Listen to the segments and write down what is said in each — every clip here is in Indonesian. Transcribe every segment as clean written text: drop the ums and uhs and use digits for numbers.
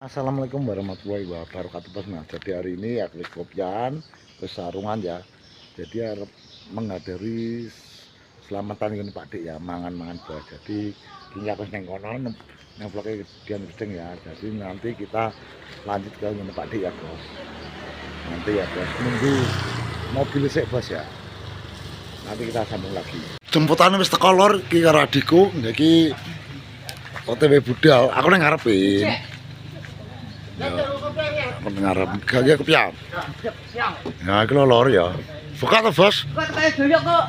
Assalamualaikum warahmatullahi wabarakatuh. Nah, jadi hari ini ya klik kopian Sarungan ya. Jadi harap menghadiri selamatan ini Pak Dik ya, mangan-mangan bos. Jadi ini aku neng kono neng vlognya Dian Gedeng ya. Jadi nanti kita lanjut ke ini Pak Dik ya bos. Nanti ya bos, nunggu mobil sik bos ya. Nanti kita sambung lagi. Jemputan wis teko lor iki karo adikku, iki OTW budal. Aku nang ngarepin. Ya, aku ngarep gak kepian. Ya, iki lor ya. Buka tuh, Bos. Kok kayak doyok kok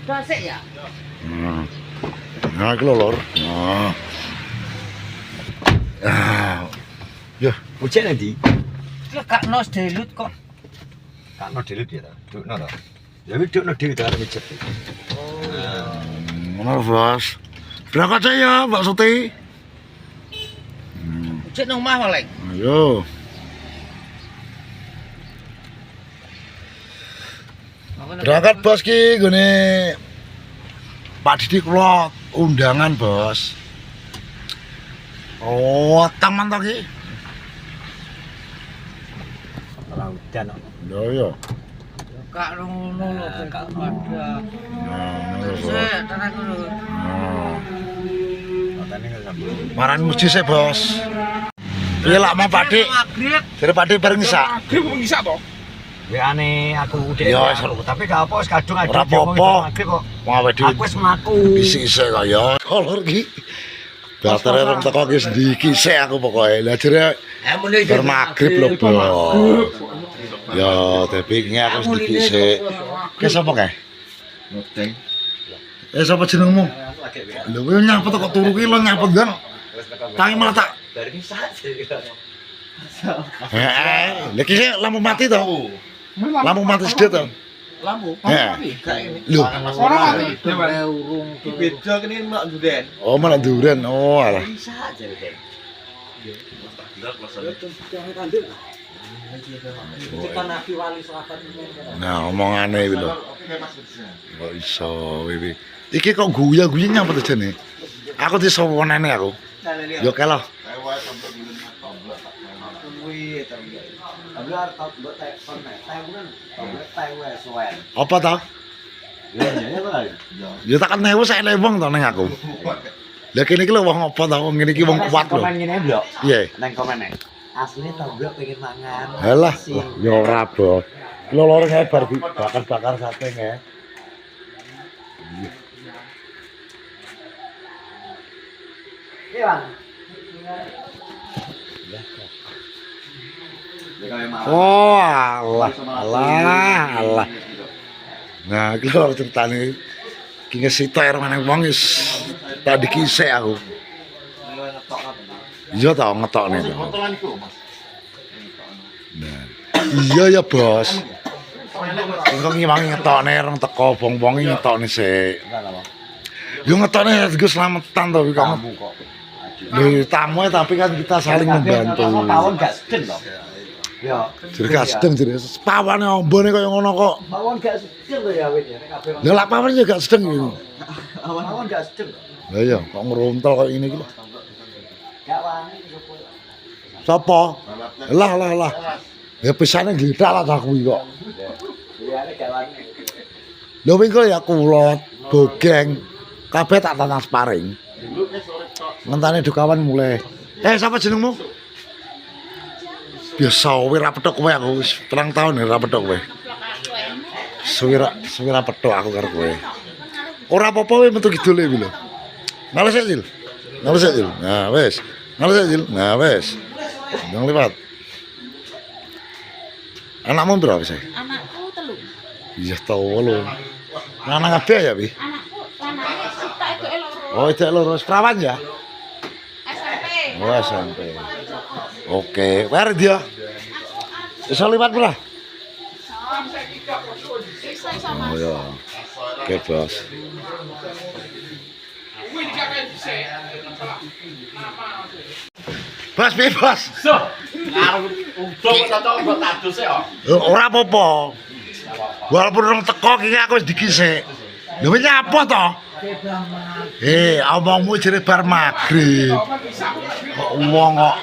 dasik ya? Nah, iki lor. Nah. Ah. Ya, Ucek nanti? Dia gak nos delut kok. Kak no delit ya, duk no lah. Ya duk no delit ada micet. Mana Bos? Berangkat saya, Mbak Suti. Ucek nang omah paling. Ayo. Berangkat Bos ki gone Pak Didi kula undangan Bos. Oh, taman to ki? Lautan. Lho ya. Gak ngono lho, gak ada. Nah, Sik, tenan ngono. Lautan ini enggak sampai. Maran muji sih Bos. Piye lak mau Pak Dik? Maghrib. Dari Pak Dik bareng isak. Maghrib wong isak to? Ya aneh aku udah. Ya, tapi gak apa wis kadung ora apa-apa. kok. Mau awake dhewe Aku wis mlaku. bisik-isik kaya kolor ki. Batere rong teko ki sendiki sik aku pokoke. Lah jere bar magrib lho, Bos. Ya, tapi iki aku sendiki sik. Ki sapa kae? Noteng. Sapa jenengmu? Lho kowe nyapet kok turu ki lho nyapet kan. Tangi malah tak. Lha ki lampu mati to? Lampu mati sedhet to? Lampu. Heeh. Lho, Ora mati. Urung Beda kene mak duren. oh malah duren. Oh, alah. Bisa aja deh. Tekan Nabi Wali Selatan. Nah, omongane iki lho. Kok iso iki. Iki kok guya-guyu nyapa to jane? Aku disowonane aku. Yo kelo. Apa to? Ya tak kan 1000 wong to ning aku. Lah kene iki lho wong apa to? Wong ngene iki wong kuat lho. Komen ngene blok. Piye? Neng komen nek. Asline to blok pengen mangan. Halah, ya ora, Bos. Lho loro hebar bakar-bakar sate nge. Iya. Oh, alah, alah. Nah, iki lho ceritane iki ngesito air meneng wong wis tak dikisik aku. Iya ta ngetokne to. Nah. Iya ya, Bos. Engko ngiwangi ngetokne rong teko bong-bongi ngetokne sik. Yo ngetokne Gus slametan to kok. Lho tamu tapi kan kita saling membantu. Pawon gak sedeng to. Ya, Jadi gak sedeng jadi pawane ombone kaya ngono kok. pawon gak sedeng to ya wit ya nek kabeh. Lah lak pawane juga gak sedeng iki. Pawon gak sedeng. Lah iya kok ngeruntel kaya ini iki lho. Gak wani sopo. Sapa? Lah. Ya pisane gledak lah aku iki kok. Liyane gak wani. Lho wingi ya kulot, bogeng, kabeh tak tanah sparing. Ngentane dukawan mulai. Sapa jenengmu? Biasa wae ra petok kowe aku wis 3 tahun ra petok kowe. Suwira petok aku karo kowe. Ora apa-apa kowe metu kidule iki lho. Males sik, Jil. Males sik, Jil. Nah, wis. Males sik, Jil. Nah, wis. Jangan liwat. Anakmu berapa sih? Anakku 3. Iya, tau lho. Anak kabeh ya, Bi? Anakku lanang sitok itu loro. Oh, itu lho, perawan ya? SMP. Oh, SMP. Oke, where dia? Bisa liwat pula? Bisa sama. Oh ya. Oke, Bos. Bos, bebas. Ora apa-apa. Walaupun orang teko iki aku wis dikisik. Lho nyapa to? Omongmu jere bar magrib. Kok wong kok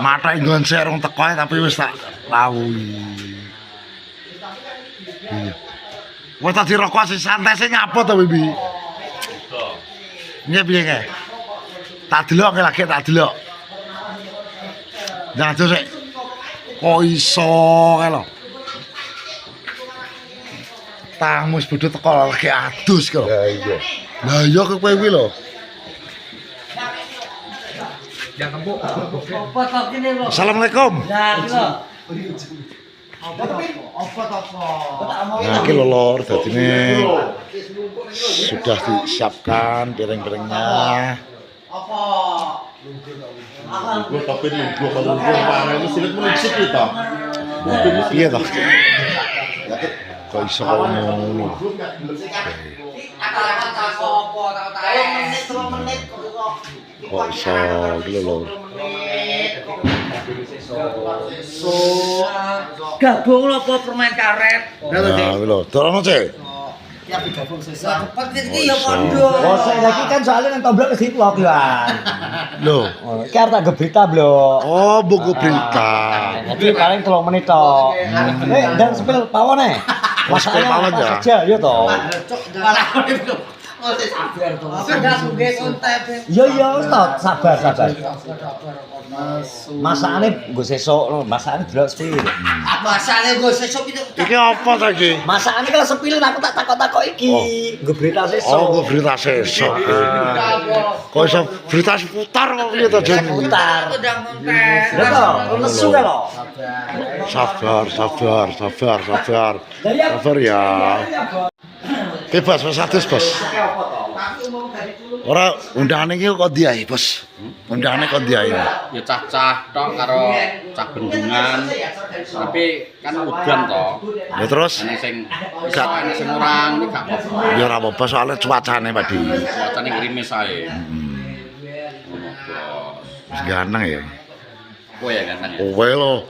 Mata nggon serong teko tapi wis tak lawuhi. Iya. Wes tadi rokok sing santai sing nyapa to, Bibi? Nggih piye kae? Tak delok lagi tak delok. Jangan terus sik. Kok iso kae lho. Tangmu wis bodho teko lagi adus kok. Lah iya. Lah iya kowe kuwi lho. Apa to kene lho? Assalamualaikum. Nah, iki lho. Nah, iki lho lor dadine sudah disiapkan piring-piringnya. Gue tapi gue kalau gue mana itu silit menisip itu. Piye to? Kok iso ngono? Kok iso iki lho lor. Gabung lho apa permain karet. Nah, iki lho, torono cek. Cepet iki ya kondo. Oh, saya lagi kan soalnya nang toblok ke situ aku kan. Lho. Oh, iki arep tak ge berita, Blok. Oh, buku berita. Jadi paling 3 menit tok. Dan sepil pawon Sepil pawon ya? Aja ya toh. Malah itu. Oh, sabar to. Sudah suge konten. Iya iya wis toh, sabar. Masakane nggo sesuk lho, masakane delok sepil. Masane gue sesuk itu. Iki apa ta iki? Masakane kalau sepil aku tak takok-takok iki. Nggo berita sesuk. Oh, buku berita sesuk. Kok iso berita seputar kok piye to, Jen? Putar. Udah konten. Lha toh, lesu kan lho. Sabar ya. Bebas Mas Adus, Bos. Ora undangane iki kok diae, Bos. Undangane kok diae. Ya cah-cah tok karo cah bendungan. Tapi kan udan toh. Ya terus Ana sing ana sing urang iki gak apa-apa. ya ora apa-apa soalnya cuacane Pak Di. Cuacane ngrimis ae. Wis ganteng ya. Kowe ya ganteng ya. Kowe lho.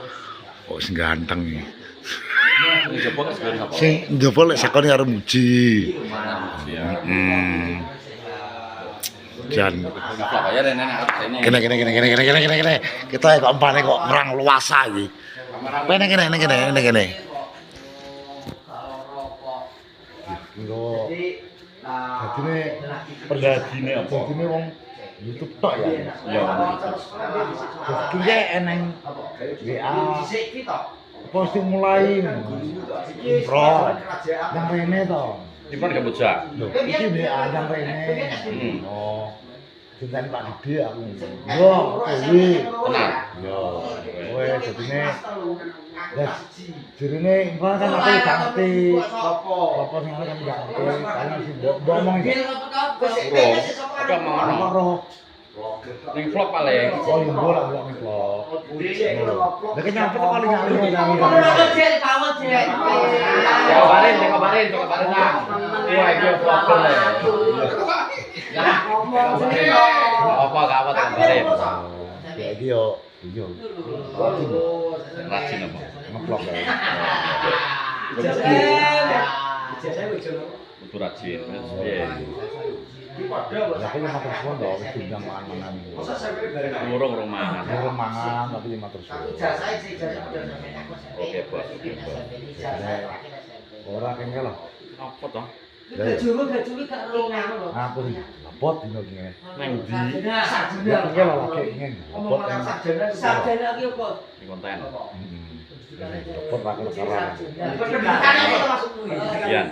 Kok sing ganteng iki. Njaba kok segera apa? Sing njaba lek sakone arep muji. Ya. Jan Ngevlog ya rene ini. kene. Kita kok empane kok ngerang luasa iki. Kene. Lho. Dadine pergadine apa? Dadine wong YouTube tok ya. Ya. Ki eneng WA. Apa sing mulai bro yang rene to. Dipun gak bocah. Lho, iki WA yang rene. Oh. Dinten Pak Didi aku. Yo, kowe. Tenang. Yo, kowe dadine jirine info kan aku gak ngerti. Apa sing ana kan gak ngerti. Karena sing ngomong iki. Apa mau ono? Ora. Ning vlog paling. Oh, yo ora ora ning vlog. Lah kene apa kok paling nyali. Coba barin lah. Iya, iki vlog le. Apa gak apa tak barin. Ya iki yo Rajin apa? ngeblok ya. Kudu rajin. Piye? Lah aku matur suwun to wis diundang mangan-mangan. Urung mangan. Urung mangan tapi matur suwun. Oke, Bos. Ora kene lho. Apa toh? Aku iki bot dino iki. Nang ndi? Ya kene lho lagi ingin. Bot yang Di konten. bot aku sekarang. Iya.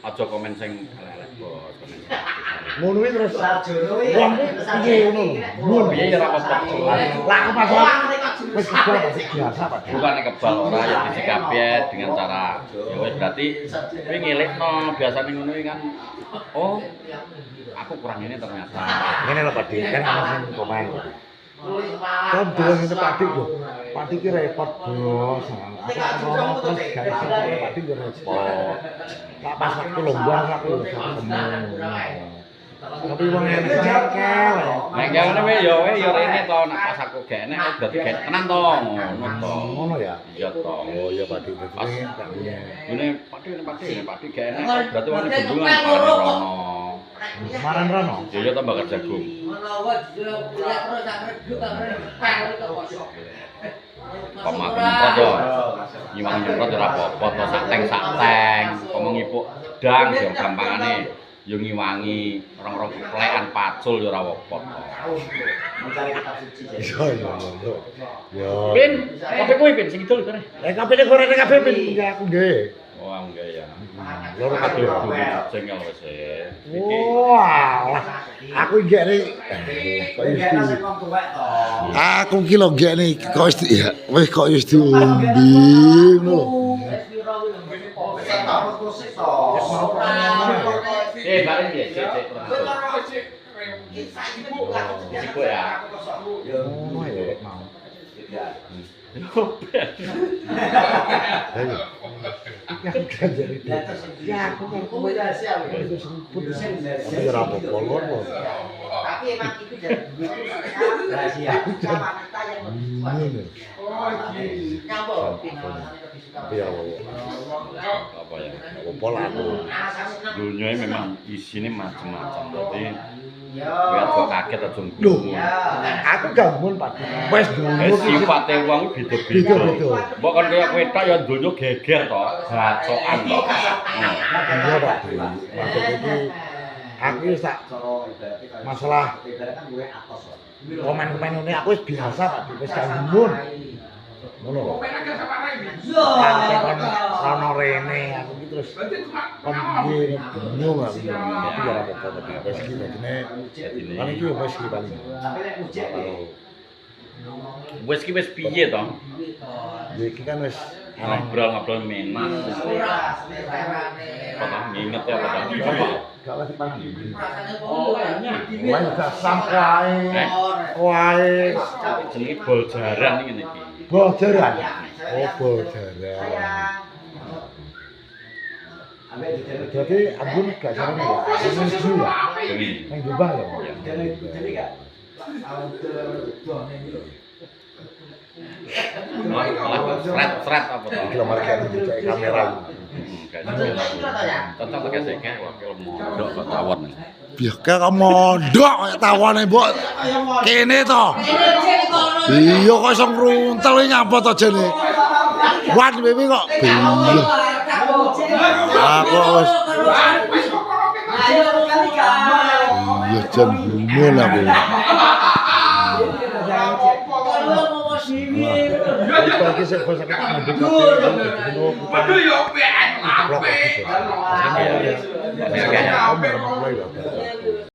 Aja komen sing elek-elek, Bos. Komen sing apik. Ngono iki terus. Wong iki ngono lho. Ngono Piye ya ora apa-apa. Lah aku masalah wis kebal biasa Pak. Bukan kebal ora ya disikapi dengan cara ya wis berarti kowe ngelekno biasane ngono iki kan oh aku kurang ini ternyata. Ngene lho Pak Dik, kan ana sing komen. Kan dolan ngene Pak Dik lho. Pak Dik ki repot, Bos. Aku ora terus gak iso Pak Dik yo repot. Tak pas waktu longgar aku yo ketemu. Tapi wong ngene jengkel. Nek ngene ya rene to nek pas aku gak enek berarti gak tenan to ngono to. Ngono ya. Iya to. Oh iya Pak Dik. Ini Pak Dik gak enek berarti wong bendungan rono. Maran Rono. Ya tambah bakar jagung. Pemakan nyemprot yo. Nyiwang nyemprot ora apa-apa to sateng. Ngomong ipuk dang yo gampangane. Yo ngiwangi rong-rong keplekan pacul yo ora apa-apa. Yo. Pin, kopi kuwi Pin sing idul kene. Kopine gorene kabeh pin aku nggih. Oh, enggak ya. Loro kabeh. Jengel wis. Wah, aku nggih nek kok isti. Aku ki lho nggih nek kok isti ya. Wis kok isti umbi lho. Balik ya, cek. Siko ya. Oh, ya mau. Ayo. Ya, aku kan kowe itu semput. Tapi ora apa-apa lho. Tapi emang itu jadi rahasia. Sama kita yang nyambung. Iya, Apa ya? pola aku. Dunia memang isinya macam-macam. Jadi lihat kok kaget aja. Loh, aku gampun Pak. Wes dulu Sifate wong beda-beda. Beda-beda. Mbok kan kaya kowe tok ya donya geger to, gacokan to. iya Pak. Maksud itu aku wis tak masalah komen-komen ini aku wis biasa Pak. Wis gampun. Ngono lho. Sampai kon rono rene aku iki terus kon piye bingung aku. Tapi ora apa-apa tapi wis iki dadine paling iki wis iki paling. Wis ki wis piye to? Ya iki kan wis Ngobrol-ngobrol men. Apa nginget ya apa to? gak wis pagi. Wah gak sampai wae Jenenge bol jaran iki ngene iki. bojaran. Oh bojaran. Jadi Agun gak jarang ya. Ini dulu ya. Yang jubah ya. Seret apa to? Iki lho mari kita cek kamera. Tetep pakai seke wakil mondok kok tawon. Biar kayak mondok kayak tawane mbok. Kene to. Iya kok iso ngruntel nyapa to jene. Wan Bibi kok. Iya. Aku wis iya jan gumun aku. Pagi saya kok sakit mobil kafe.